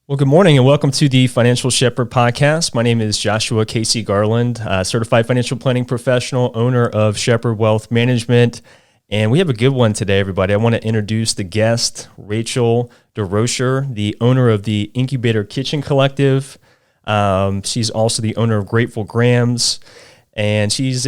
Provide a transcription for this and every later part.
Well, good morning and welcome to the Financial Shepherd podcast. My name is Joshua Casey Garland, certified financial planning professional, owner of Shepherd Wealth Management. And we have a good one today, everybody. I want to introduce the guest, Rachel DesRouchers, the owner of the Incubator Kitchen Collective. She's also the owner of Grateful Grams, and she's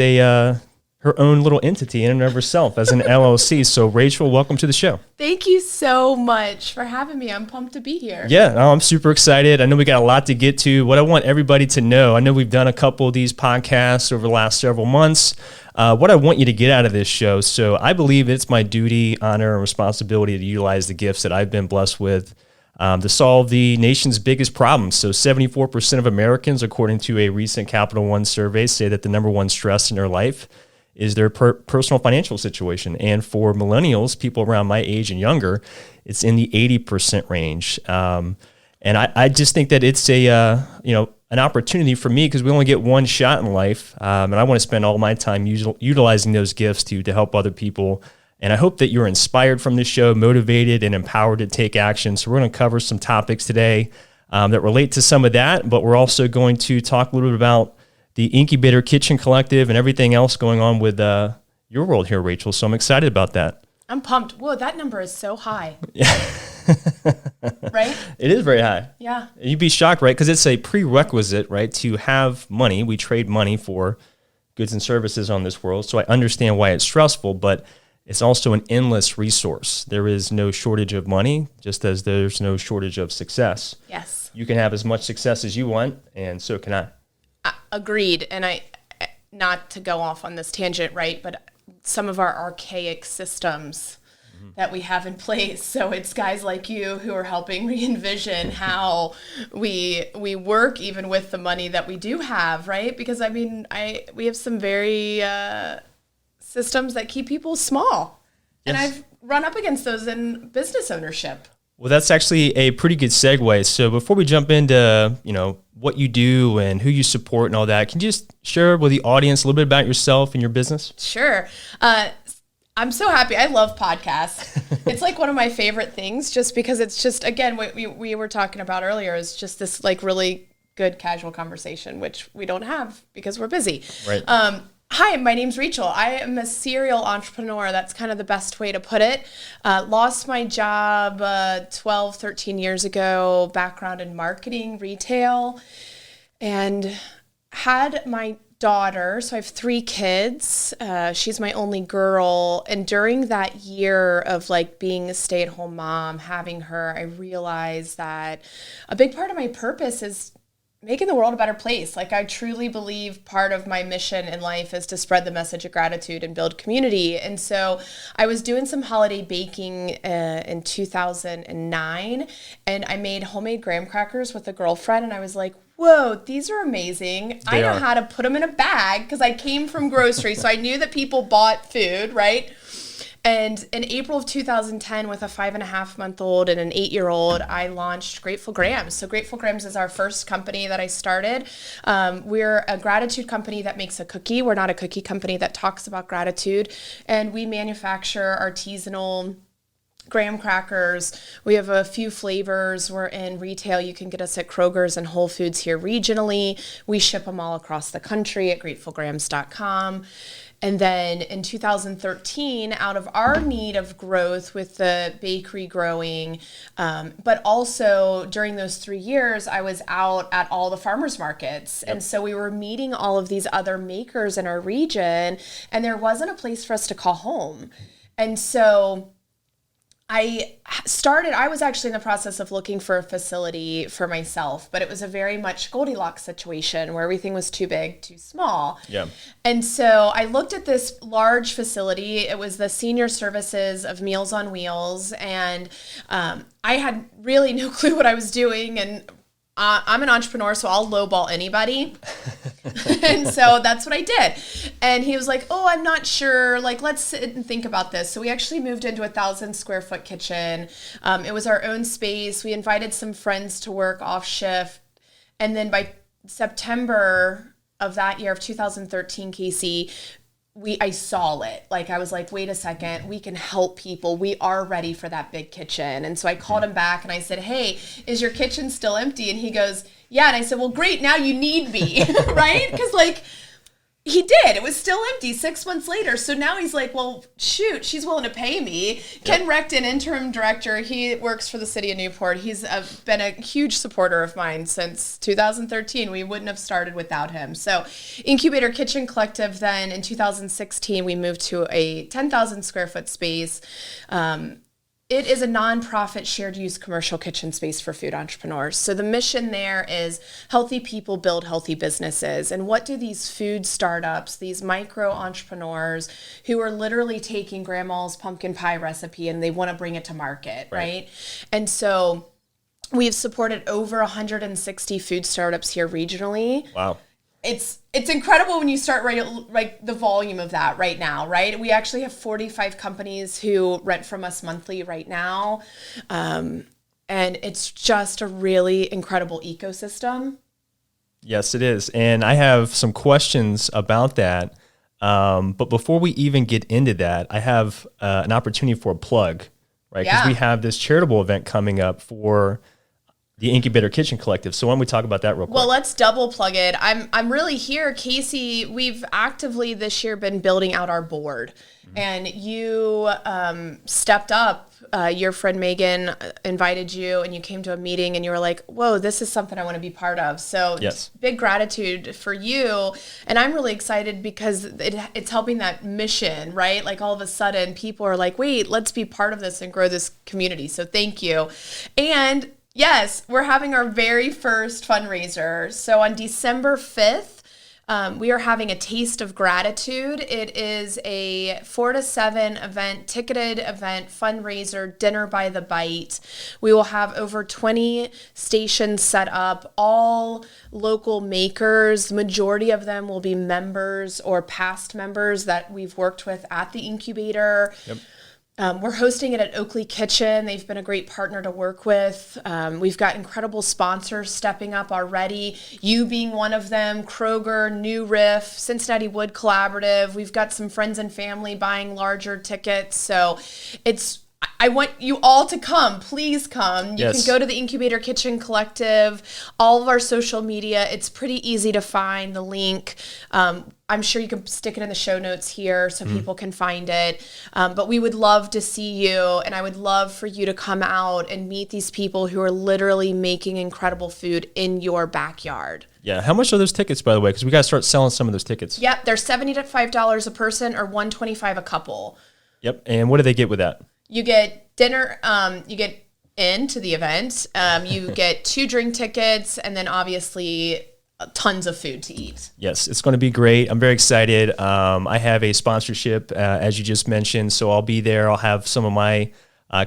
her own little entity in and of herself as an LLC. So Rachel, welcome to the show. Thank you so much for having me. I'm pumped to be here. Yeah, I'm super excited. I know we got a lot to get to. What I want everybody to know, I know we've done a couple of these podcasts over the last several months. What I want you to get out of this show, so I believe it's my duty, honor, and responsibility to utilize the gifts that I've been blessed with to solve the nation's biggest problems. So 74% of Americans, according to a recent Capital One survey, say that the number one stress in their life is their personal financial situation. And for millennials, people around my age and younger, it's in the 80% range. And I just think that it's an opportunity for me because we only get one shot in life. And I want to spend all my time utilizing those gifts to help other people. And I hope that you're inspired from this show, motivated and empowered to take action. So we're going to cover some topics today that relate to some of that, but we're also going to talk a little bit about the Incubator Kitchen Collective and everything else going on with your world here, Rachel. So I'm excited about that. I'm pumped. Whoa, that number is so high. Yeah. Right? It is very high. Yeah. You'd be shocked, right? Because it's a prerequisite, right, to have money. We trade money for goods and services on this world. So I understand why it's stressful, but it's also an endless resource. There is no shortage of money, just as there's no shortage of success. Yes. You can have as much success as you want, and so can I. Agreed. And not to go off on this tangent, right, but some of our archaic systems that we have in place. So it's guys like you who are helping re-envision how we work even with the money that we do have, right? Because we have some very systems that keep people small. Yes. And I've run up against those in business ownership. Well, that's actually a pretty good segue. So before we jump into, what you do and who you support and all that, can you just share with the audience a little bit about yourself and your business? Sure. I'm so happy. I love podcasts. It's like one of my favorite things just because it's just, again, what we were talking about earlier is just this like really good casual conversation, which we don't have because we're busy. Right. Hi, my name's Rachel. I am a serial entrepreneur. That's kind of the best way to put it. Lost my job 12, 13 years ago, background in marketing, retail, and had my daughter. So I have 3 kids. She's my only girl. And during that year of like being a stay-at-home mom, having her, I realized that a big part of my purpose is making the world a better place. Like I truly believe part of my mission in life is to spread the message of gratitude and build community. And so I was doing some holiday baking in 2009, and I made homemade graham crackers with a girlfriend, and I was like, whoa, these are amazing. I know how to put them in a bag because I came from grocery, so I knew that people bought food, right? And in April of 2010, with a 5.5-month-old and an 8-year-old, I launched Grateful Grams. So Grateful Grams is our first company that I started. We're a gratitude company that makes a cookie. We're not a cookie company that talks about gratitude. And we manufacture artisanal graham crackers. We have a few flavors. We're in retail. You can get us at Kroger's and Whole Foods here regionally. We ship them all across the country at gratefulgrams.com. And then in 2013, out of our need of growth with the bakery growing, but also during those 3 years, I was out at all the farmers markets. Yep. And so we were meeting all of these other makers in our region, and there wasn't a place for us to call home. And so I was actually in the process of looking for a facility for myself, but it was a very much Goldilocks situation where everything was too big, too small. Yeah. And so I looked at this large facility. It was the senior services of Meals on Wheels. And I had really no clue what I was doing. And I'm an entrepreneur, so I'll lowball anybody. And so that's what I did. And he was like, oh, I'm not sure. Like, let's sit and think about this. So we actually moved into a 1,000-square-foot kitchen. It was our own space. We invited some friends to work off shift. And then by September of that year of 2013, Casey, I saw it. Like, I was like, wait a second, we can help people. We are ready for that big kitchen. And so I called him back and I said, hey, is your kitchen still empty? And he goes, yeah. And I said, well, great. Now you need me, right? Because like, he did. It was still empty 6 months later. So now he's like, well, shoot, she's willing to pay me. Ken Reckton, interim director, he works for the city of Newport. He's been a huge supporter of mine since 2013. We wouldn't have started without him. So Incubator Kitchen Collective, then in 2016, we moved to a 10,000 square foot space. It is a nonprofit shared use commercial kitchen space for food entrepreneurs. So the mission there is healthy people build healthy businesses. And what do these food startups, these micro entrepreneurs who are literally taking grandma's pumpkin pie recipe and they want to bring it to market, right? And so we've supported over 160 food startups here regionally. Wow. It's incredible when you start right the volume of that right now, right? We actually have 45 companies who rent from us monthly right now. And it's just a really incredible ecosystem. Yes, it is. And I have some questions about that. But before we even get into that, I have an opportunity for a plug, right? Because we have this charitable event coming up for the Incubator Kitchen Collective. So why don't we talk about that real quick? Well, let's double plug it. I'm really here, Casey. We've actively this year been building out our board, and you stepped up. Your friend Megan invited you, and you came to a meeting, and you were like, "Whoa, this is something I want to be part of." So, big gratitude for you, and I'm really excited because it's helping that mission, right? Like all of a sudden, people are like, "Wait, let's be part of this and grow this community." So, thank you, and yes, we're having our very first fundraiser. So on December 5th, we are having a Taste of Gratitude. It is a 4 to 7 event, ticketed event, fundraiser, dinner by the bite. We will have over 20 stations set up, all local makers. Majority of them will be members or past members that we've worked with at the incubator. Yep. We're hosting it at Oakley Kitchen. They've been a great partner to work with. We've got incredible sponsors stepping up already. You being one of them, Kroger, New Riff, Cincinnati Wood Collaborative. We've got some friends and family buying larger tickets. So I want you all to come. Please come. You can go to the Incubator Kitchen Collective, all of our social media. It's pretty easy to find the link. I'm sure you can stick it in the show notes here so people can find it. But we would love to see you, and I would love for you to come out and meet these people who are literally making incredible food in your backyard. Yeah. How much are those tickets, by the way? Because we got to start selling some of those tickets. Yep. They're $75 a person or $125 a couple. Yep. And what do they get with that? You get dinner, you get into the event, you get 2 drink tickets, and then obviously tons of food to eat. Yes, it's going to be great. I'm very excited. I have a sponsorship, as you just mentioned, so I'll be there. I'll have some of my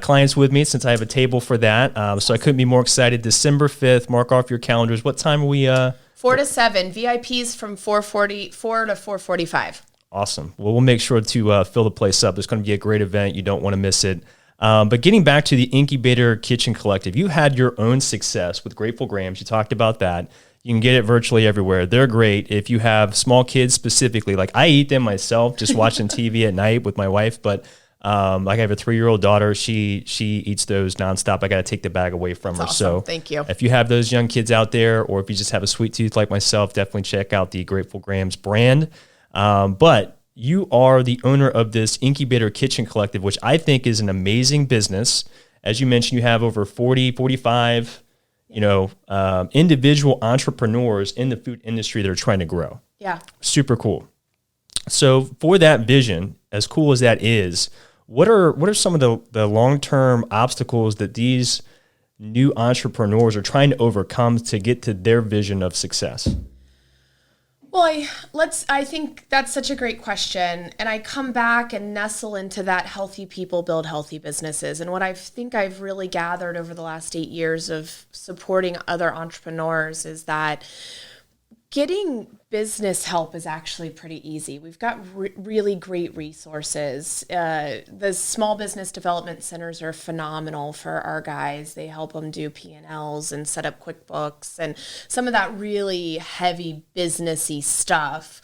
clients with me since I have a table for that. So I couldn't be more excited. December 5th, mark off your calendars. What time are we? 4 to 7. VIPs from 4 to 4:45. Awesome. Well, we'll make sure to fill the place up. It's going to be a great event. You don't want to miss it. But getting back to the Incubator Kitchen Collective, you had your own success with Grateful Grams. You talked about that. You can get it virtually everywhere. They're great. If you have small kids specifically, like I eat them myself, just watching TV at night with my wife. But like I have a 3-year-old daughter. She eats those nonstop. I got to take the bag away from her. Awesome. So thank you. If you have those young kids out there, or if you just have a sweet tooth like myself, definitely check out the Grateful Grams brand. But you are the owner of this Incubator Kitchen Collective, which I think is an amazing business. As you mentioned, you have over 40, 45, individual entrepreneurs in the food industry that are trying to grow. Yeah. Super cool. So for that vision, as cool as that is, what are some of the long-term obstacles that these new entrepreneurs are trying to overcome to get to their vision of success? Well, I think that's such a great question. And I come back and nestle into that healthy people build healthy businesses. And what I think I've really gathered over the last 8 years of supporting other entrepreneurs is that getting business help is actually pretty easy. We've got really great resources. The small business development centers are phenomenal for our guys. They help them do P&Ls and set up QuickBooks and some of that really heavy businessy stuff.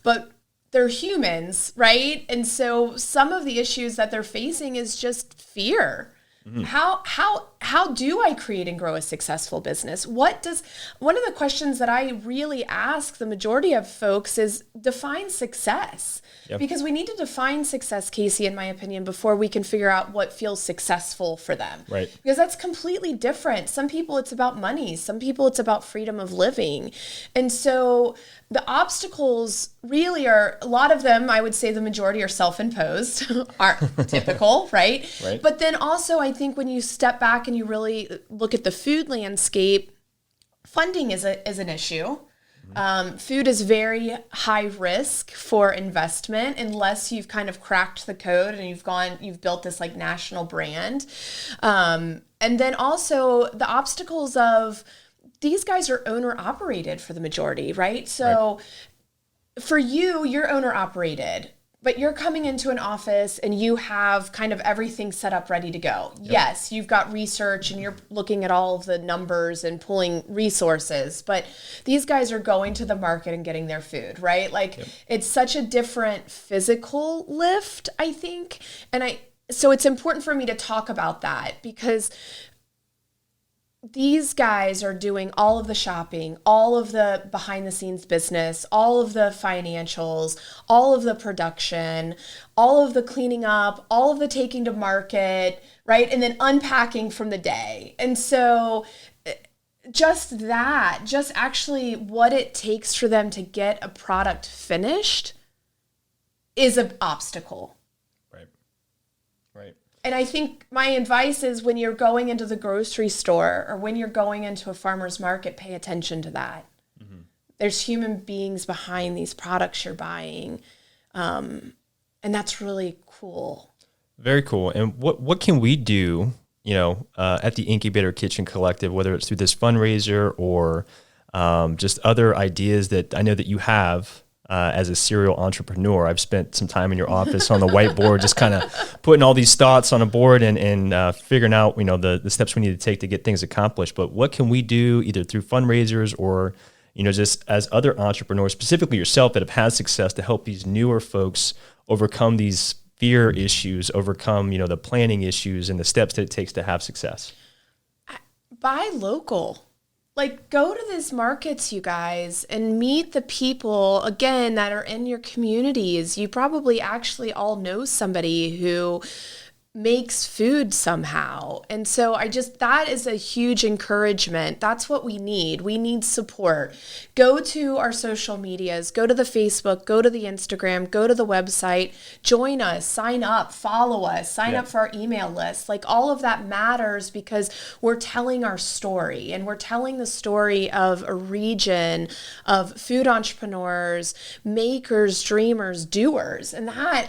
But they're humans, right? And so some of the issues that they're facing is just fear. Mm-hmm. How do I create and grow a successful business? One of the questions that I really ask the majority of folks is define success. Yep. Because we need to define success, Casey, in my opinion, before we can figure out what feels successful for them. Right. Because that's completely different. Some people it's about money. Some people it's about freedom of living. And so the obstacles really are, a lot of them, I would say the majority are self-imposed, are typical, right? Right? But then also I think when you step back and you really look at the food landscape, funding is an issue. Food is very high risk for investment unless you've kind of cracked the code and you've built this like national brand. And then also the obstacles of these guys are owner operated for the majority, right? So for you, you're owner operated, but you're coming into an office and you have kind of everything set up ready to go. Yep. Yes, you've got research and you're looking at all of the numbers and pulling resources, but these guys are going to the market and getting their food, right? Like It's such a different physical lift, I think. So it's important for me to talk about that because these guys are doing all of the shopping, all of the behind the scenes business, all of the financials, all of the production, all of the cleaning up, all of the taking to market, right? And then unpacking from the day. And so just actually what it takes for them to get a product finished is an obstacle. Right. And I think my advice is when you're going into the grocery store or when you're going into a farmer's market, pay attention to that. Mm-hmm. There's human beings behind these products you're buying. And that's really cool. Very cool. And what can we do, at the Incubator Kitchen Collective, whether it's through this fundraiser or just other ideas that I know that you have as a serial entrepreneur? I've spent some time in your office on the whiteboard, just kind of putting all these thoughts on a board and figuring out, the steps we need to take to get things accomplished. But what can we do either through fundraisers or, just as other entrepreneurs, specifically yourself, that have had success to help these newer folks overcome these fear issues, overcome, the planning issues and the steps that it takes to have success? Buy local. Like, go to these markets, you guys, and meet the people, again, that are in your communities. You probably actually all know somebody who makes food somehow. And so that is a huge encouragement. That's what we need. We need support. Go to our social medias, go to the Facebook, go to the Instagram, go to the website, join us, sign up, follow us, sign up for our email list. Like, all of that matters because we're telling our story, and we're telling the story of a region of food entrepreneurs, makers, dreamers, doers. And that,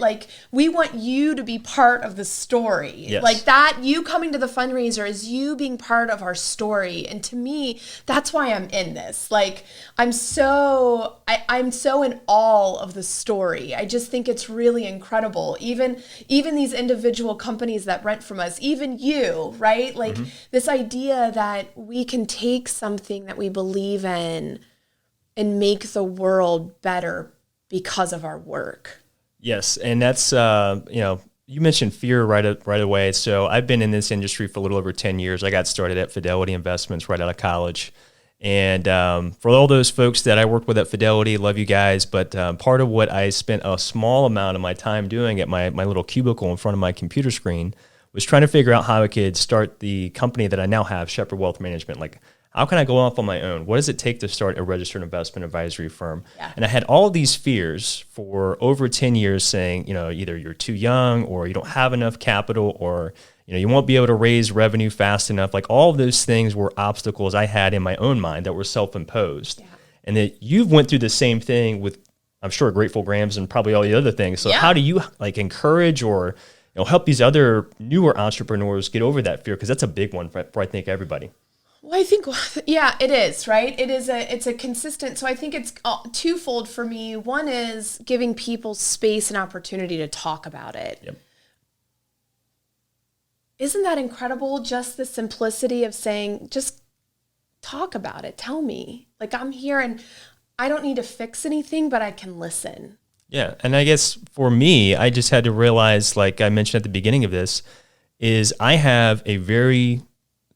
we want you to be part of the story. Yes. Like that, you coming to the fundraiser is you being part of our story. And to me, that's why I'm in this. Like, I'm so in awe of the story. I just think it's really incredible. Even these individual companies that rent from us, even you, right? Like this idea that we can take something that we believe in and make the world better because of our work. Yes. And that's, you mentioned fear right away. So I've been in this industry for a little over 10 years. I got started at Fidelity Investments right out of college. And for all those folks that I worked with at Fidelity, love you guys. But part of what I spent a small amount of my time doing at my little cubicle in front of my computer screen was trying to figure out how I could start the company that I now have, Shepherd Wealth Management. Like, how can I go off on my own? What does it take to start a registered investment advisory firm? Yeah. And I had all of these fears for over 10 years saying, either you're too young or you don't have enough capital or, you won't be able to raise revenue fast enough. Like, all of those things were obstacles I had in my own mind that were self-imposed. Yeah. And that you've went through the same thing with, I'm sure, Grateful Grams and probably all the other things. So how do you encourage or help these other newer entrepreneurs get over that fear? Because that's a big one for I think everybody. Well, I think, it is, right? It's a consistent, so I think it's twofold for me. One is giving people space and opportunity to talk about it. Yep. Isn't that incredible? Just the simplicity of saying, just talk about it. Tell me. Like, I'm here and I don't need to fix anything, but I can listen. Yeah. And I guess for me, I just had to realize, like I mentioned at the beginning of this, is I have a very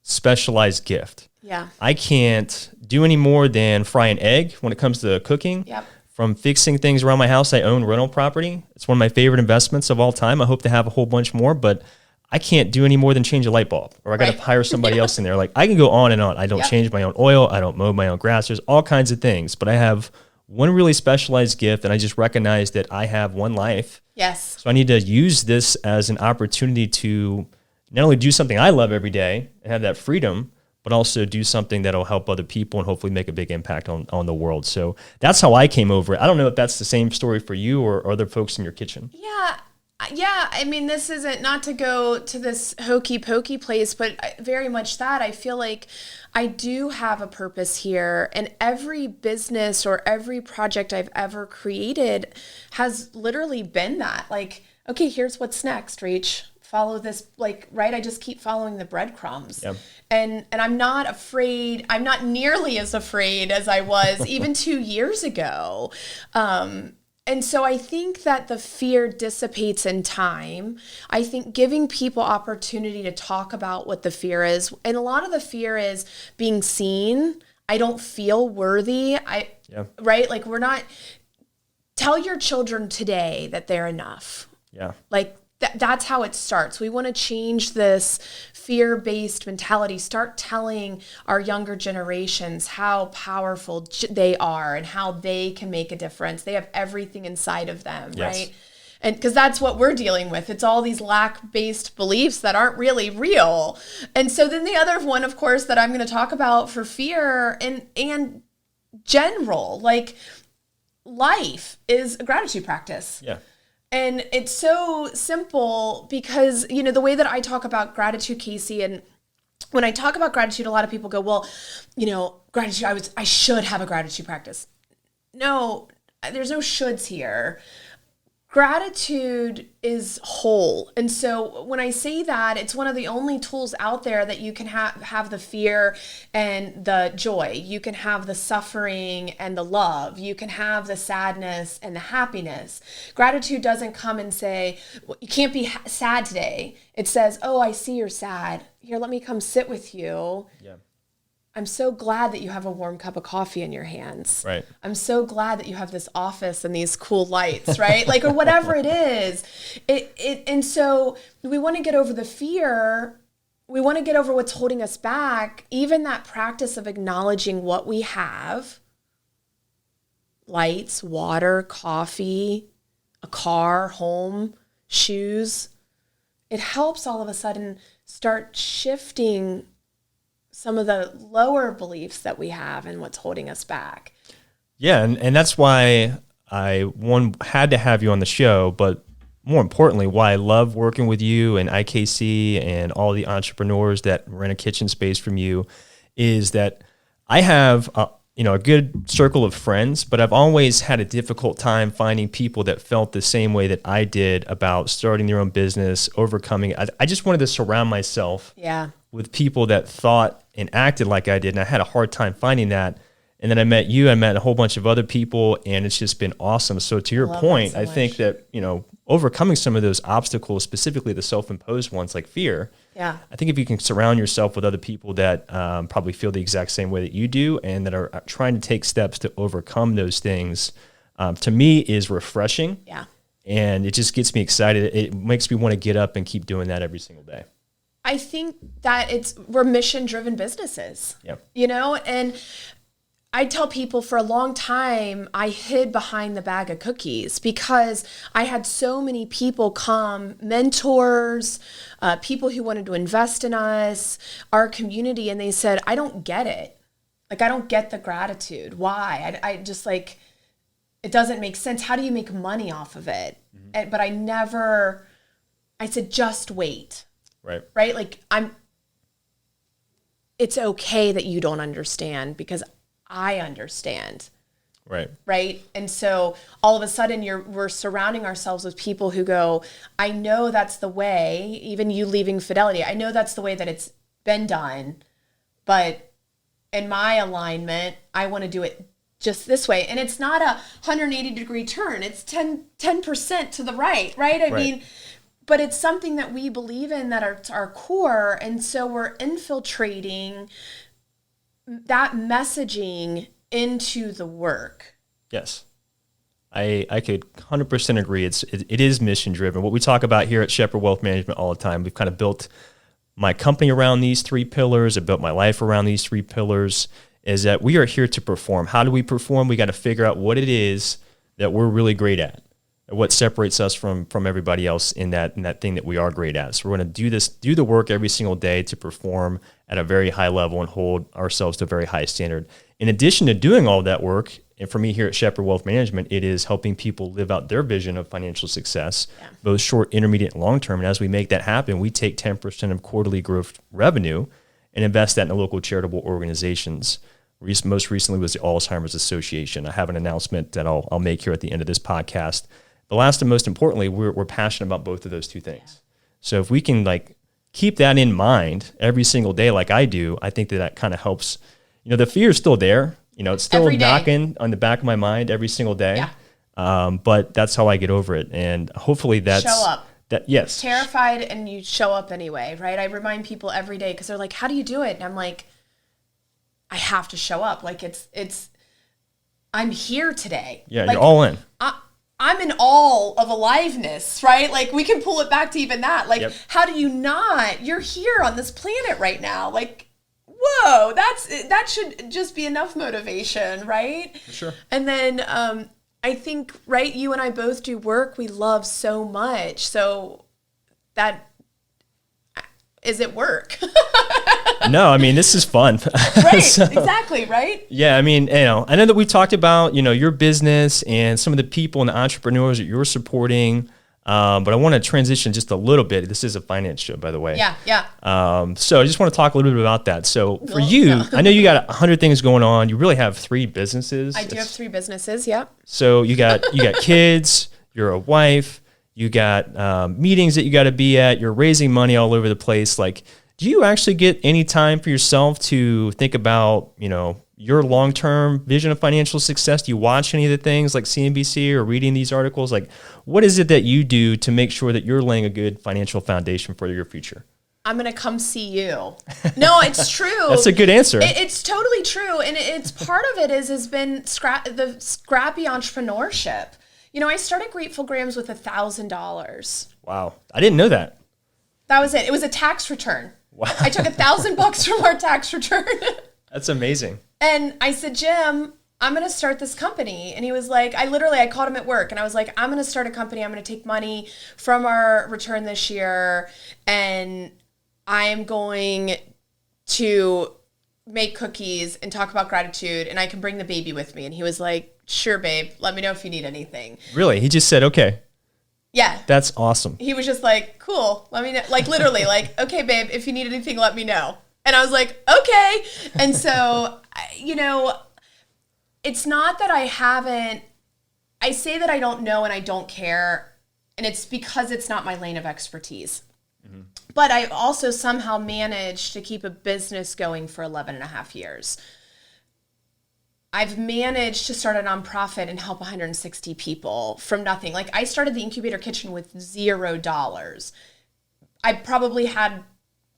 specialized gift. Yeah. I can't do any more than fry an egg when it comes to cooking. Yep. From fixing things around my house, I own rental property. It's one of my favorite investments of all time. I hope to have a whole bunch more, but I can't do any more than change a light bulb, or I got to hire somebody else in there. Like, I can go on and on. I don't change my own oil. I don't mow my own grass. There's all kinds of things, but I have one really specialized gift, and I just recognize that I have one life. Yes. So I need to use this as an opportunity to not only do something I love every day and have that freedom, but also do something that'll help other people and hopefully make a big impact on the world. So that's how I came over it. I don't know if that's the same story for you or other folks in your kitchen. Yeah. Yeah. I mean, this isn't, not to go to this hokey pokey place, but very much that I feel like I do have a purpose here, and every business or every project I've ever created has literally been that. Like, okay, here's what's next, Reach. Follow this, like, right? I just keep following the breadcrumbs. Yep. And I'm not afraid. I'm not nearly as afraid as I was even 2 years ago. And so I think that the fear dissipates in time. I think giving people opportunity to talk about what the fear is, and a lot of the fear is being seen. I don't feel worthy. Right? Like, we're not, tell your children today that they're enough. Yeah. Like, that's how it starts. We want to change this fear-based mentality. Start telling our younger generations how powerful they are and how they can make a difference. They have everything inside of them, right? And because that's what we're dealing with. It's all these lack-based beliefs that aren't really real. And so then the other one, of course, that I'm going to talk about for fear and general, like, life is a gratitude practice. Yeah. And it's so simple because, you know, the way that I talk about gratitude, Casey, and when I talk about gratitude, a lot of people go, well, you know, gratitude, I should have a gratitude practice. No, there's no shoulds here. Gratitude is whole. And so when I say that, it's one of the only tools out there that you can have the fear and the joy. You can have the suffering and the love. You can have the sadness and the happiness. Gratitude doesn't come and say, well, you can't be sad today. It says, oh, I see you're sad. Here, let me come sit with you. Yeah. I'm so glad that you have a warm cup of coffee in your hands. Right. I'm so glad that you have this office and these cool lights, right? Like, or whatever it is. And so we want to get over the fear. We want to get over what's holding us back. Even that practice of acknowledging what we have, lights, water, coffee, a car, home, shoes, it helps all of a sudden start shifting some of the lower beliefs that we have and what's holding us back. Yeah, and that's why I had to have you on the show, but more importantly, why I love working with you and IKC and all the entrepreneurs that rent a kitchen space from you is that I have a good circle of friends, but I've always had a difficult time finding people that felt the same way that I did about starting their own business, overcoming. I just wanted to surround myself with people that thought and acted like I did, and I had a hard time finding that. And then I met you, I met a whole bunch of other people, and it's just been awesome. So to your point, I think that, overcoming some of those obstacles, specifically the self-imposed ones like fear, I think if you can surround yourself with other people that probably feel the exact same way that you do and that are trying to take steps to overcome those things, to me is refreshing. Yeah. And it just gets me excited. It makes me want to get up and keep doing that every single day. I think that we're mission-driven businesses, and I tell people for a long time, I hid behind the bag of cookies because I had so many people come, mentors, people who wanted to invest in us, our community, and they said, I don't get it. Like, I don't get the gratitude. Why? I just like, it doesn't make sense. How do you make money off of it? Mm-hmm. But I said, just wait. Right? Like, it's okay that you don't understand because I understand. Right. And so all of a sudden we're surrounding ourselves with people who go, I know that's the way, even you leaving Fidelity, I know that's the way that it's been done, but in my alignment, I want to do it just this way. And it's not a 180-degree turn. It's 10% to the right? I mean, but it's something that we believe in, that it's our core. And so we're infiltrating that messaging into the work. Yes. I could 100% agree. It is mission driven. What we talk about here at Shepherd Wealth Management all the time, we've kind of built my company around these three pillars. I built my life around these three pillars, is that we are here to perform. How do we perform? We got to figure out what it is that we're really great at, what separates us from everybody else in that thing that we are great at. So we're going to do the work every single day to perform at a very high level and hold ourselves to a very high standard. In addition to doing all that work, and for me here at Shepherd Wealth Management, it is helping people live out their vision of financial success, both short, intermediate, and long term. And as we make that happen, we take 10% of quarterly gross revenue and invest that in local charitable organizations. Most recently was the Alzheimer's Association. I have an announcement that I'll make here at the end of this podcast. The last and most importantly, we're passionate about both of those two things. So if we can keep that in mind every single day, like I do, I think that kind of helps. The fear is still there. It's still knocking on the back of my mind every single day. Yeah. But that's how I get over it. And hopefully that's... Show up. Yes. Terrified, and you show up anyway, right? I remind people every day, because they're like, how do you do it? And I'm like, I have to show up. I'm here today. Yeah, you're all in. I'm in all of aliveness, right? We can pull it back to even that. How do you not? You're here on this planet right now. Whoa, that should just be enough motivation, right? For sure. And then I think, right, you and I both do work we love so much. So that is it work? No, I mean, this is fun. Right, exactly, right? Yeah, I mean, I know that we talked about, your business and some of the people and the entrepreneurs that you're supporting, but I want to transition just a little bit. This is a finance show, by the way. Yeah. So I just want to talk a little bit about that. So for you, I know you got 100 things going on. You really have 3 businesses. I do have 3 businesses, yeah. So you got kids, you're a wife, you got meetings that you got to be at, you're raising money all over the place. Do you actually get any time for yourself to think about, your long-term vision of financial success? Do you watch any of the things like CNBC or reading these articles? What is it that you do to make sure that you're laying a good financial foundation for your future? I'm going to come see you. No, it's true. That's a good answer. It's totally true. And it's part of it has been the scrappy entrepreneurship. I started Grateful Grams with $1,000. Wow. I didn't know that. That was it. It was a tax return. Wow. I took $1,000 from our tax return. That's amazing. And I said, Jim, I'm going to start this company. And he was like, I called him at work and I was like, I'm going to start a company. I'm going to take money from our return this year and I am going to make cookies and talk about gratitude and I can bring the baby with me. And he was like, sure, babe, let me know if you need anything. Really? He just said, okay. Yeah. That's awesome. He was just like, cool, let me know. Literally, okay, babe, if you need anything, let me know. And I was like, okay. And so, it's not that I say that I don't know and I don't care. And it's because it's not my lane of expertise. Mm-hmm. But I also somehow managed to keep a business going for 11 and a half years. I've managed to start a nonprofit and help 160 people from nothing. I started the Incubator Kitchen with $0. I probably had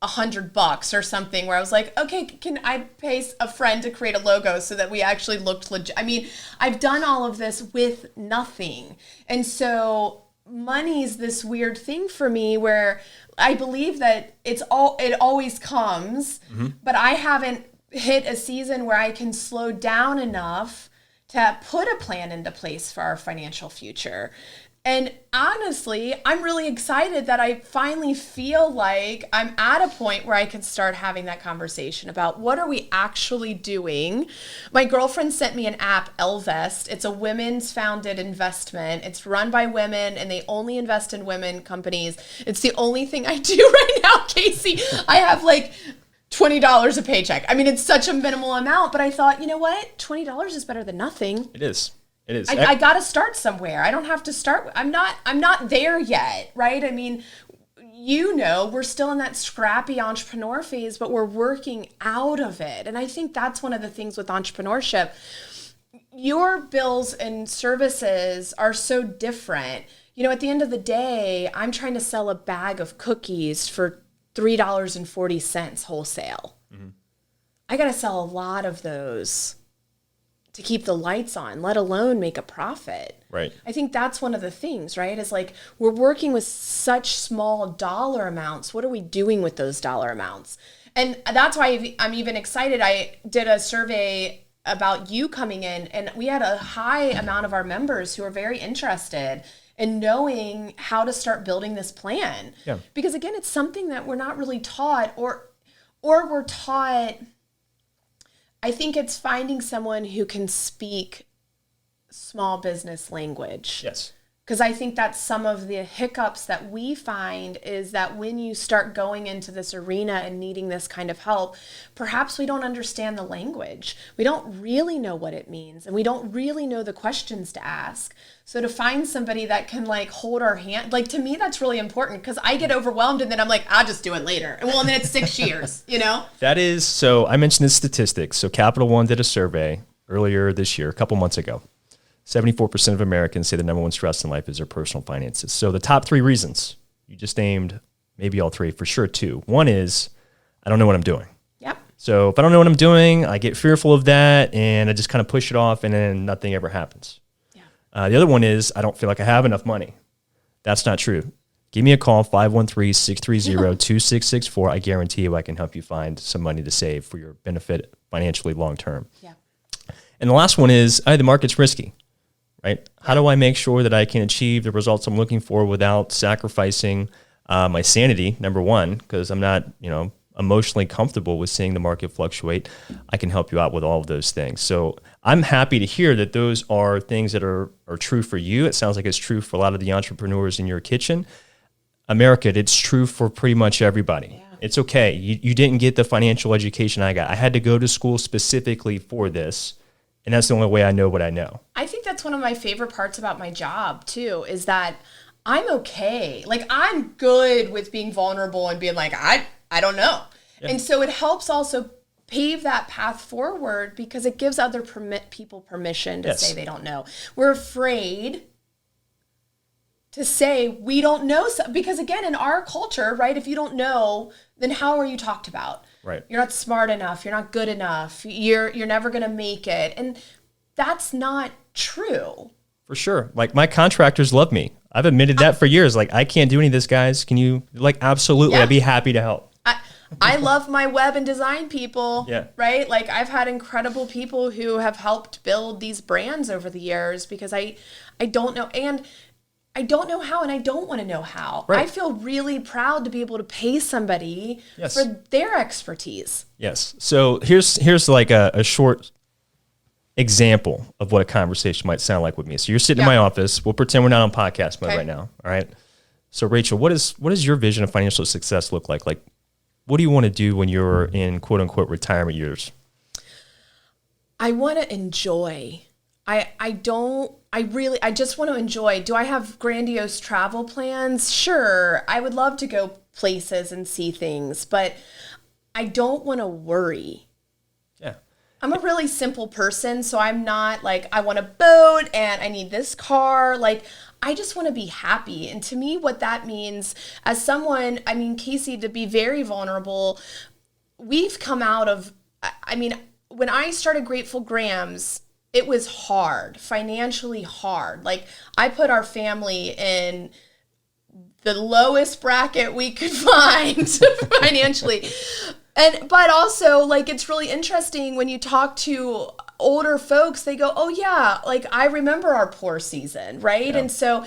$100 or something where I was like, okay, can I pay a friend to create a logo so that we actually looked legit? I mean, I've done all of this with nothing. And so money's this weird thing for me where I believe that it always comes, mm-hmm. but I haven't hit a season where I can slow down enough to put a plan into place for our financial future. And honestly, I'm really excited that I finally feel like I'm at a point where I can start having that conversation about what are we actually doing. My girlfriend sent me an app, Elvest. It's a women's founded investment. It's run by women and they only invest in women companies. It's the only thing I do right now, Casey. I have $20 a paycheck. I mean, it's such a minimal amount, but I thought, you know what? $20 is better than nothing. It is. It is. I got to start somewhere. I don't have to start. I'm not there yet, right? I mean, we're still in that scrappy entrepreneur phase, but we're working out of it. And I think that's one of the things with entrepreneurship. your bills and services are so different. You know, at the end of the day, I'm trying to sell a bag of cookies for $3.40 wholesale. Mm-hmm. I got to sell a lot of those to keep the lights on, let alone make a profit. Right. I think that's one of the things, right? Is like, we're working with such small dollar amounts. What are we doing with those dollar amounts? And that's why I'm even excited. I did a survey about you coming in, and we had a high amount of our members who are very interested in knowing how to start building this plan. Yeah. Because again, it's something that we're not really taught, or we're taught. I think it's finding someone who can speak small business language. Yes. Because I think that's some of the hiccups that we find, is that when you start going into this arena and needing this kind of help, perhaps we don't understand the language. We don't really know what it means, and we don't really know the questions to ask. So to find somebody that can like hold our hand, like to me, that's really important, because I get overwhelmed and then I'm like, I'll just do it later. Well, and then it's 6 years, you know? That is, so I mentioned this statistics. So Capital One did a survey earlier this year, a couple months ago. 74% of Americans say the number one stress in life is their personal finances. So the top 3 reasons, you just named maybe all 3, for sure 2. One is, I don't know what I'm doing. Yep. So if I don't know what I'm doing, I get fearful of that and I just kind of push it off and then nothing ever happens. Yeah. The other one is, I don't feel like I have enough money. That's not true. Give me a call, 513-630-2664. I guarantee you I can help you find some money to save for your benefit financially long-term. Yeah. And the last one is, the market's risky. Right? How do I make sure that I can achieve the results I'm looking for without sacrificing my sanity, number one, because I'm not, emotionally comfortable with seeing the market fluctuate. I can help you out with all of those things. So I'm happy to hear that those are things that are true for you. It sounds like it's true for a lot of the entrepreneurs in your kitchen. America, it's true for pretty much everybody. Yeah. It's okay. You didn't get the financial education I got. I had to go to school specifically for this. And that's the only way I know what I know. I think that's one of my favorite parts about my job, too, is that I'm okay. Like, I'm good with being vulnerable and being like, I don't know. Yeah. And so it helps also pave that path forward, because it gives other people permission to say they don't know. We're afraid to say we don't know. Because, again, in our culture, right, if you don't know, then how are you talked about? Right. You're not smart enough. You're not good enough. You're never going to make it. And that's not true. For sure. Like, my contractors love me. I've admitted that for years. Like, I can't do any of this, guys. Can you? Like, absolutely. Yeah. I'd be happy to help. I love my web and design people. Yeah. Right? Like, I've had incredible people who have helped build these brands over the years, because I don't know. And I don't know how, and I don't want to know how. Right. I feel really proud to be able to pay somebody for their expertise. Yes. So here's like a short example of what a conversation might sound like with me. So you're sitting in my office. We'll pretend we're not on podcast mode right now. All right. So Rachel, what does your vision of financial success look like? Like, what do you want to do when you're in quote unquote retirement years? I want to enjoy. I just want to enjoy. Do I have grandiose travel plans? Sure. I would love to go places and see things, but I don't want to worry. Yeah. I'm a really simple person, so I'm not like, I want a boat and I need this car. Like, I just want to be happy. And to me, what that means, as someone, Casey, to be very vulnerable, we've come out of, when I started Grateful Grams, it was hard, financially hard. Like, I put our family in the lowest bracket we could find financially. But also, like, it's really interesting when you talk to older folks, they go, oh yeah, like, I remember our poor season, right? Yeah. And so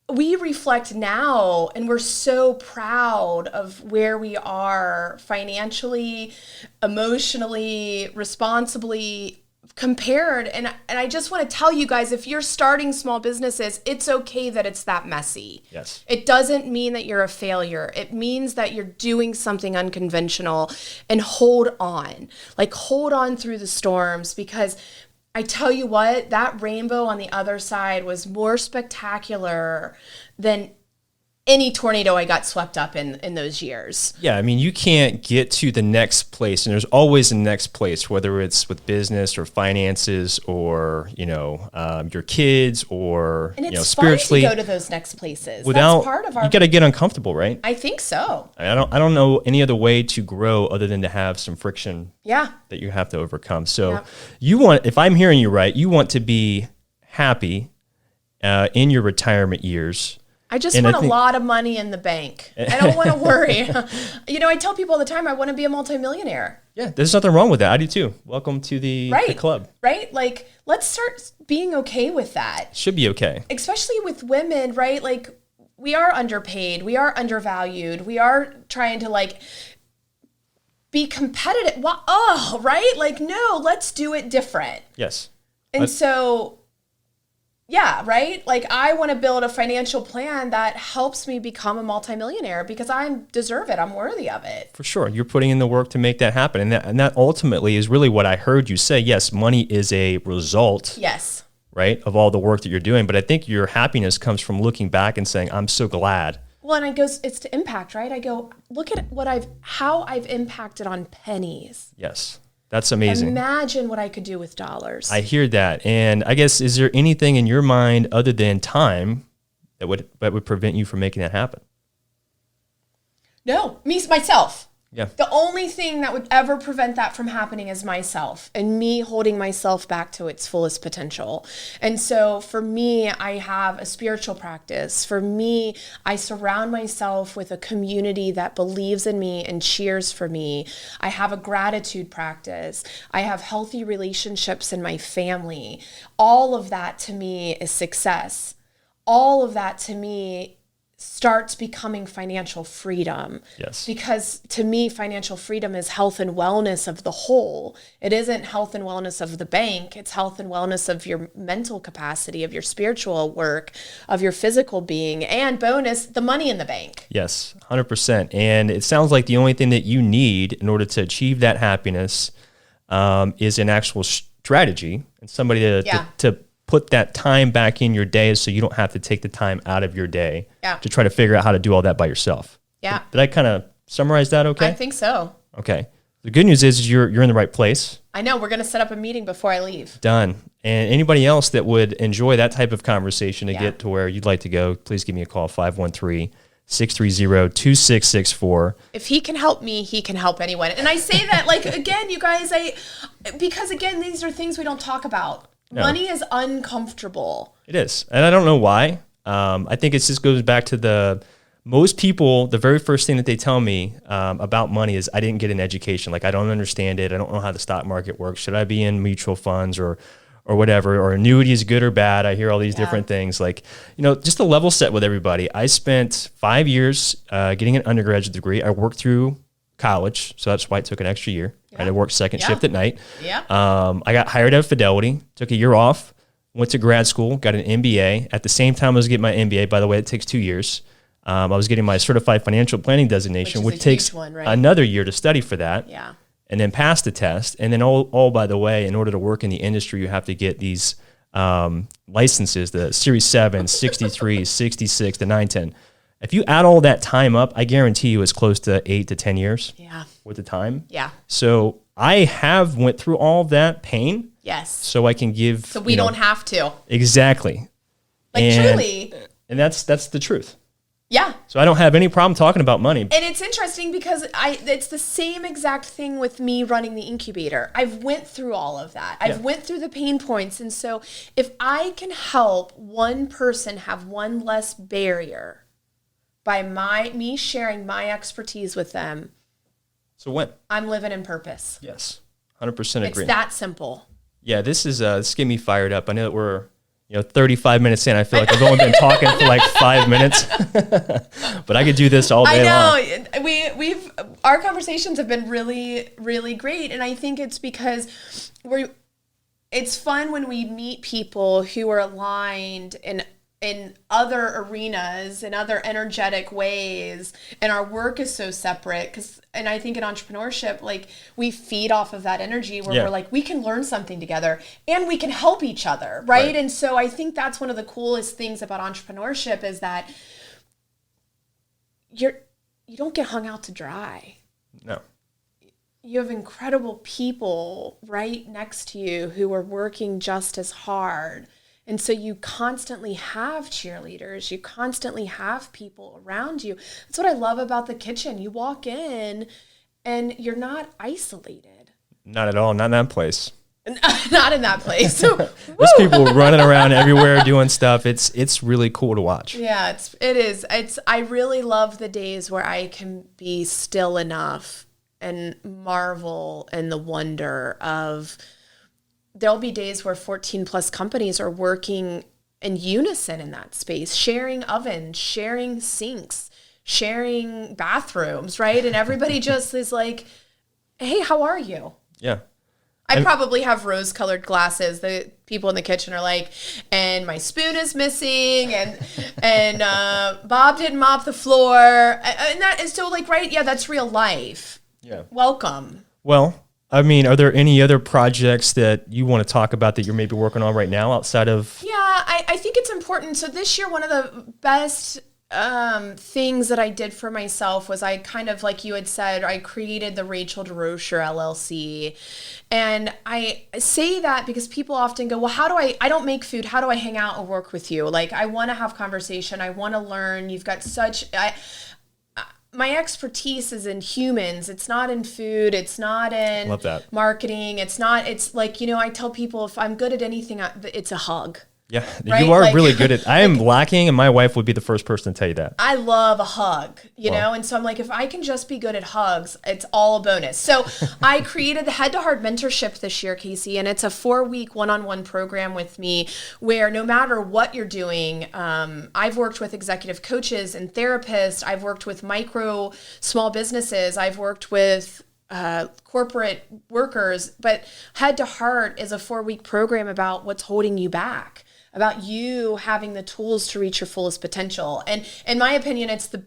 we reflect now, and we're so proud of where we are financially, emotionally, responsibly, compared. And I just want to tell you guys, if you're starting small businesses, it's okay that it's that messy. Yes. It doesn't mean that you're a failure. It means that you're doing something unconventional, and hold on. Like, hold on through the storms, because I tell you what, that rainbow on the other side was more spectacular than any tornado I got swept up in those years. Yeah, I mean, you can't get to the next place, and there's always a next place, whether it's with business or finances or, your kids or, And it's spiritually. fun to go to those next places. Without, That's part of our... You got to get uncomfortable, right? I think so. I don't know any other way to grow other than to have some friction Yeah. that you have to overcome. So you want, if I'm hearing you right, you want to be happy in your retirement years. I just want a lot of money in the bank. I don't want to worry. I tell people all the time, I want to be a multimillionaire. Yeah, there's nothing wrong with that. I do too. Welcome to the club. Right? Like, let's start being okay with that. Should be okay. Especially with women, right? Like, we are underpaid. We are undervalued. We are trying to, be competitive. Right? Like, no, let's do it different. Yes. And so... yeah, right? Like, I want to build a financial plan that helps me become a multimillionaire because I deserve it. I'm worthy of it. For sure. You're putting in the work to make that happen. And that ultimately is really what I heard you say. Yes, money is a result. Yes. Right? Of all the work that you're doing. But I think your happiness comes from looking back and saying, I'm so glad. Well, and it's to impact, right? I go, look at how I've impacted on pennies. Yes. That's amazing. Imagine what I could do with dollars. I hear that. And I guess, is there anything in your mind other than time that would prevent you from making that happen? No, myself. Yeah. The only thing that would ever prevent that from happening is myself and me holding myself back to its fullest potential. And so for me, I have a spiritual practice. For me, I surround myself with a community that believes in me and cheers for me. I have a gratitude practice. I have healthy relationships in my family. All of that to me is success. All of that to me starts becoming financial freedom. Yes. Because to me, financial freedom is health and wellness of the whole. It isn't health and wellness of the bank. It's health and wellness of your mental capacity, of your spiritual work, of your physical being, and bonus, the money in the bank. Yes, 100%. And it sounds like the only thing that you need in order to achieve that happiness is an actual strategy and somebody to put that time back in your day so you don't have to take the time out of your day to try to figure out how to do all that by yourself. Yeah. Did I kind of summarize that okay? I think so. Okay. The good news is you're in the right place. I know. We're going to set up a meeting before I leave. Done. And anybody else that would enjoy that type of conversation to get to where you'd like to go, please give me a call, 513-630-2664. If he can help me, he can help anyone. And I say that, again, you guys, because again, these are things we don't talk about. No. Money is uncomfortable. It is. And I don't know why. I think it just goes back to most people, the very first thing that they tell me about money is I didn't get an education. Like, I don't understand it. I don't know how the stock market works. Should I be in mutual funds or whatever, or annuity is good or bad? I hear all these different things. Just to level set with everybody, I spent 5 years getting an undergraduate degree. I worked through college, so that's why it took an extra year. I had to work second shift at night. Yeah. I got hired at Fidelity, took a year off, went to grad school, got an MBA. At the same time I was getting my MBA, by the way, it takes 2 years. I was getting my certified financial planning designation, which takes another year to study for that. Yeah. And then pass the test. And then all by the way, in order to work in the industry, you have to get these licenses, the Series 7, 63, 66, the 910. If you add all that time up, I guarantee you it's close to 8 to 10 years worth of time. Yeah. So I have went through all that pain. Yes. So I can give. So we don't have to. Exactly. Truly. And that's the truth. Yeah. So I don't have any problem talking about money. And it's interesting because it's the same exact thing with me running the incubator. I've went through all of that. I've went through the pain points. And so if I can help one person have one less barrier by me sharing my expertise with them, so when I'm living in purpose. Yes, 100% agree. It's that simple. Yeah, this getting me fired up. I know that we're 35 minutes in. I feel like I've only been talking for like 5 minutes, but I could do this all day long. We've our conversations have been really, really great, and I think it's because it's fun when we meet people who are aligned in other arenas, in other energetic ways, and our work is so separate. And I think in entrepreneurship, we feed off of that energy where we're we can learn something together and we can help each other, right? And so I think that's one of the coolest things about entrepreneurship is that you don't get hung out to dry. No. You have incredible people right next to you who are working just as hard. And so you constantly have cheerleaders. You constantly have people around you. That's what I love about the kitchen. You walk in and you're not isolated. Not at all. Not in that place. Not in that place. There's people running around everywhere doing stuff. It's really cool to watch. Yeah, it is. I really love the days where I can be still enough and marvel in the wonder of, there'll be days where 14 plus companies are working in unison in that space, sharing ovens, sharing sinks, sharing bathrooms, right? And everybody just is like, hey, how are you? Yeah. I probably have rose-colored glasses. The people in the kitchen are like, and my spoon is missing, and Bob didn't mop the floor. And that is so like, right? Yeah, that's real life. Yeah. Welcome. Well, I mean, are there any other projects that you want to talk about that you're maybe working on right now outside of? Yeah, I think it's important. So this year, one of the best things that I did for myself was I kind of, like you had said, I created the DesRouchers LLC. And I say that because people often go, well, how do I don't make food. How do I hang out or work with you? Like, I want to have conversation. I want to learn. You've got my expertise is in humans. It's not in food. It's not in Love that. marketing. It's like, I tell people if I'm good at anything, it's a hug. Yeah, right? you are really good at. I am lacking, and my wife would be the first person to tell you that. I love a hug, know, and so I'm like, if I can just be good at hugs, it's all a bonus. So I created the Head to Heart Mentorship this year, Casey, and it's a 4-week one-on-one program with me where no matter what you're doing, I've worked with executive coaches and therapists. I've worked with small businesses. I've worked with corporate workers, but Head to Heart is a 4-week program about what's holding you back, about you having the tools to reach your fullest potential. And in my opinion, it's the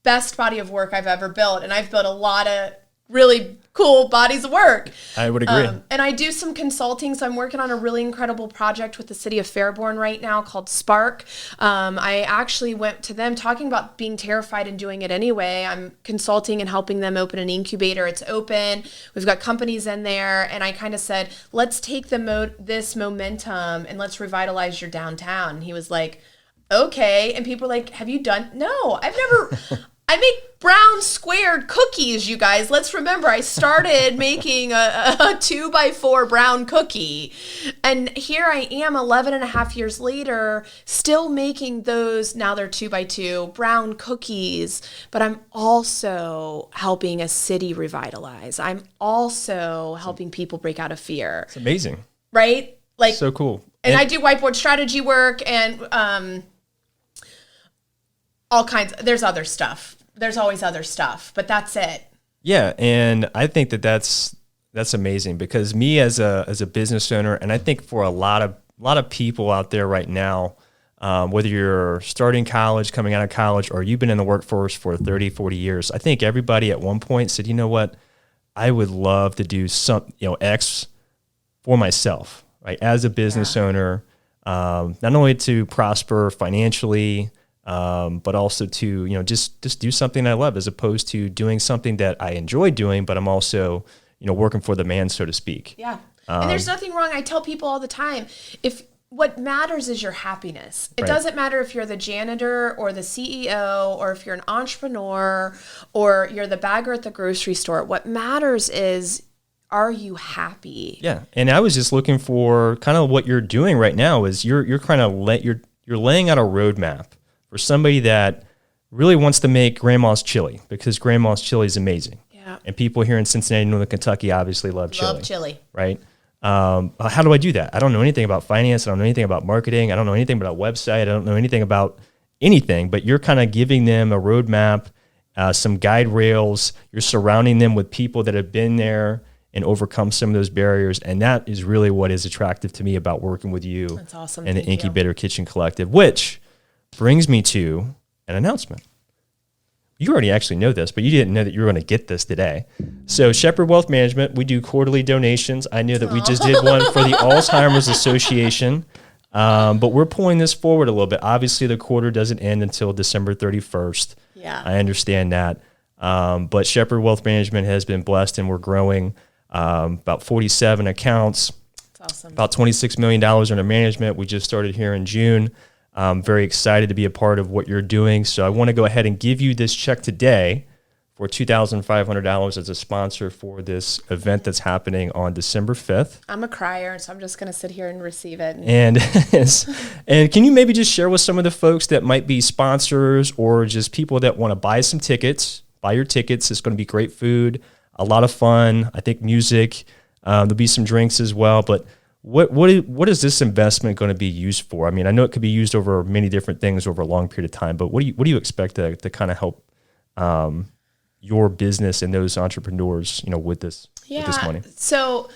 best body of work I've ever built. And I've built a lot of really cool bodies of work. I would agree. And I do some consulting. So I'm working on a really incredible project with the city of Fairborn right now called Spark. I actually went to them talking about being terrified and doing it anyway. I'm consulting and helping them open an incubator. It's open. We've got companies in there. And I kind of said, let's take this momentum and let's revitalize your downtown. And he was like, okay. And people were like, have you done? No, I've never... I make brown squared cookies, you guys. Let's remember, I started making a 2x4 brown cookie. And here I am 11 and a half years later, still making those, now they're 2x2 brown cookies. But I'm also helping a city revitalize. I'm also helping people break out of fear. It's amazing. Right? Like, so cool. And I do whiteboard strategy work and all kinds. There's other stuff. There's always other stuff, but that's it. Yeah, and I think that's amazing because me as a business owner, and I think for a lot of people out there right now, whether you're starting college, coming out of college, or you've been in the workforce for 30, 40 years, I think everybody at one point said, you know what, I would love to do X for myself, right? As a business owner, not only to prosper financially, but also to, just do something I love as opposed to doing something that I enjoy doing, but I'm also, working for the man, so to speak. Yeah. And there's nothing wrong. I tell people all the time, what matters is your happiness. It doesn't matter if you're the janitor or the CEO or if you're an entrepreneur or you're the bagger at the grocery store. What matters is, are you happy? Yeah. And I was just looking for kind of what you're doing right now is you're kind of you're laying out a roadmap for somebody that really wants to make grandma's chili because grandma's chili is amazing. Yeah. And people here in Cincinnati, Northern Kentucky obviously love chili. Love chili. Right? How do I do that? I don't know anything about finance. I don't know anything about marketing. I don't know anything about a website. I don't know anything about anything, but you're kind of giving them a roadmap, some guide rails. You're surrounding them with people that have been there and overcome some of those barriers. And that is really what is attractive to me about working with you. That's awesome. And the Incubator Kitchen Collective, which brings me to an announcement. You already actually know this, but you didn't know that you were going to get this today. So Shepherd Wealth Management, we do quarterly donations. I know that we just did one for the Alzheimer's Association, but we're pulling this forward a little bit. Obviously, the quarter doesn't end until December 31st. Yeah. I understand that. But Shepherd Wealth Management has been blessed, and we're growing about 47 accounts. That's awesome. About $26 million under management. We just started here in June. I'm very excited to be a part of what you're doing. So I want to go ahead and give you this check today for $2,500 as a sponsor for this event that's happening on December 5th. I'm a crier, so I'm just going to sit here and receive it. And and can you maybe just share with some of the folks that might be sponsors or just people that want to buy some tickets, buy your tickets. It's going to be great food, a lot of fun, I think music. There'll be some drinks as well. But what is this investment going to be used for? I mean, I know it could be used over many different things over a long period of time, but what do you expect to kind of help your business and those entrepreneurs, with this money? So,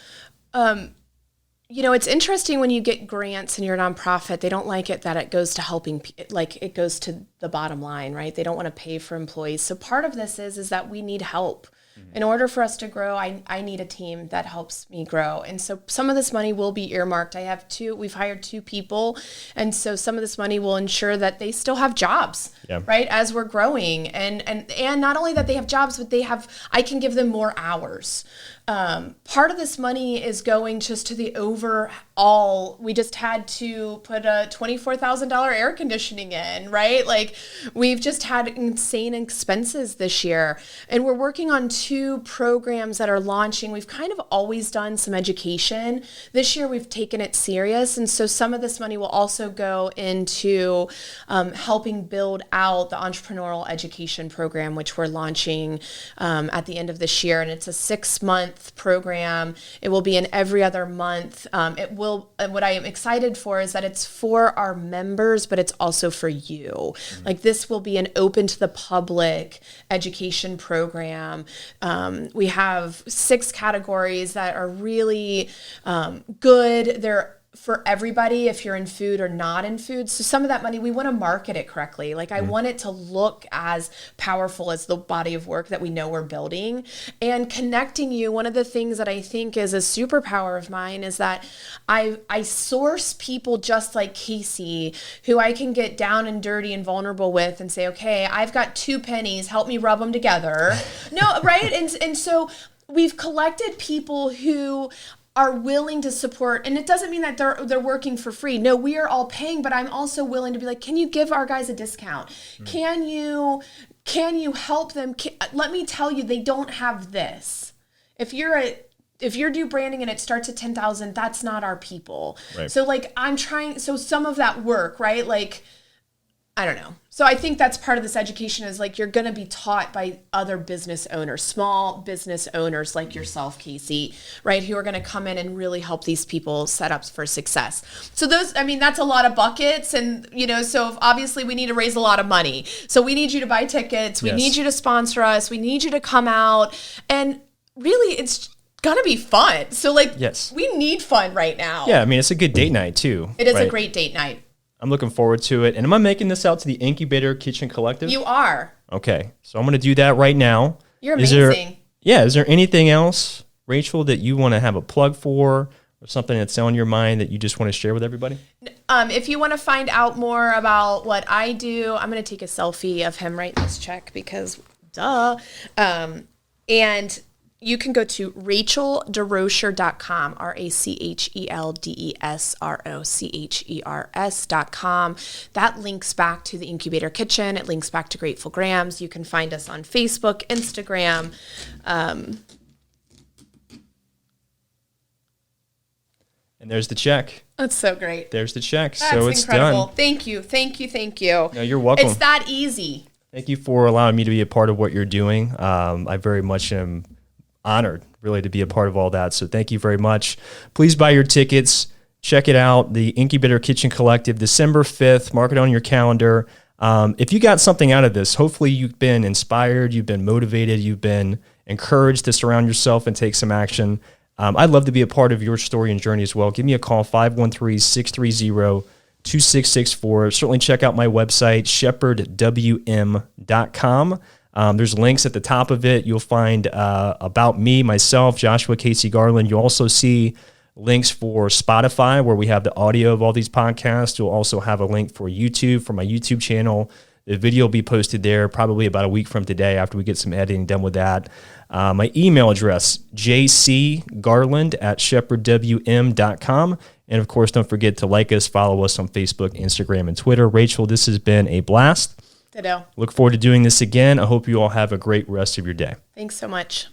it's interesting when you get grants and you're a nonprofit, they don't like it that it goes to helping, it goes to the bottom line, right? They don't want to pay for employees. So part of this is that we need help. In order for us to grow, I need a team that helps me grow. And so some of this money will be earmarked. We've hired 2 people. And so some of this money will ensure that they still have jobs, right? As we're growing. And not only that they have jobs, but I can give them more hours. Part of this money is going just to the overall. We just had to put a $24,000 air conditioning in, right? We've just had insane expenses this year, and we're working on 2 programs that are launching. We've kind of always done some education. This year we've taken it serious, and so some of this money will also go into helping build out the entrepreneurial education program, which we're launching at the end of this year, and it's a 6-month program. It will be in every other month. What I am excited for is that it's for our members, but it's also for you. Mm-hmm. This will be an open to the public education program. We have 6 categories that are really good. They're for everybody, if you're in food or not in food. So some of that money, we want to market it correctly. I want it to look as powerful as the body of work that we know we're building. And connecting you, one of the things that I think is a superpower of mine is that I source people just like Casey, who I can get down and dirty and vulnerable with and say, okay, I've got 2 pennies, help me rub them together. No, right? And so we've collected people who are willing to support, and it doesn't mean that they're working for free. No, we are all paying, but I'm also willing to be like, can you give our guys a discount? Can you help them? Let me tell you, they don't have this. If you're do branding and it starts at 10,000, that's not our people. Right. So I'm trying. So some of that work, right? I don't know. So I think that's part of this education is you're going to be taught by other business owners, small business owners like yourself, Casey, right? Who are going to come in and really help these people set up for success. So that's a lot of buckets. And, so obviously we need to raise a lot of money. So we need you to buy tickets. We need you to sponsor us. We need you to come out. And really it's going to be fun. So we need fun right now. Yeah. It's a good date night too. It is a great date night. I'm looking forward to it. And am I making this out to the Incubator Kitchen Collective? You are. Okay. So I'm going to do that right now. You're amazing. Is there anything else, Rachel, that you want to have a plug for or something that's on your mind that you just want to share with everybody? If you want to find out more about what I do, I'm going to take a selfie of him writing this check because duh. And you can go to RachelDesRouchers.com, RachelDesRouchers.com. That links back to the Incubator Kitchen. It links back to Grateful Grams. You can find us on Facebook, Instagram. And there's the check. That's so great. There's the check. That's so it's incredible. done. Thank you. No, you're welcome. It's that easy. Thank you for allowing me to be a part of what you're doing. I very much am honored, really, to be a part of all that. So thank you very much. Please buy your tickets. Check it out. The Incubator Kitchen Collective, December 5th. Mark it on your calendar. If you got something out of this, hopefully you've been inspired, you've been motivated, you've been encouraged to surround yourself and take some action. I'd love to be a part of your story and journey as well. Give me a call, 513-630-2664. Certainly check out my website, shepherdwm.com. There's links at the top of it. You'll find about me, myself, Joshua Casey Garland. You'll also see links for Spotify, where we have the audio of all these podcasts. You'll also have a link for YouTube, for my YouTube channel. The video will be posted there probably about a week from today after we get some editing done with that. My email address, jcgarland@shepherdwm.com. And of course, don't forget to like us, follow us on Facebook, Instagram, and Twitter. Rachel, this has been a blast. Ditto. Look forward to doing this again. I hope you all have a great rest of your day. Thanks so much.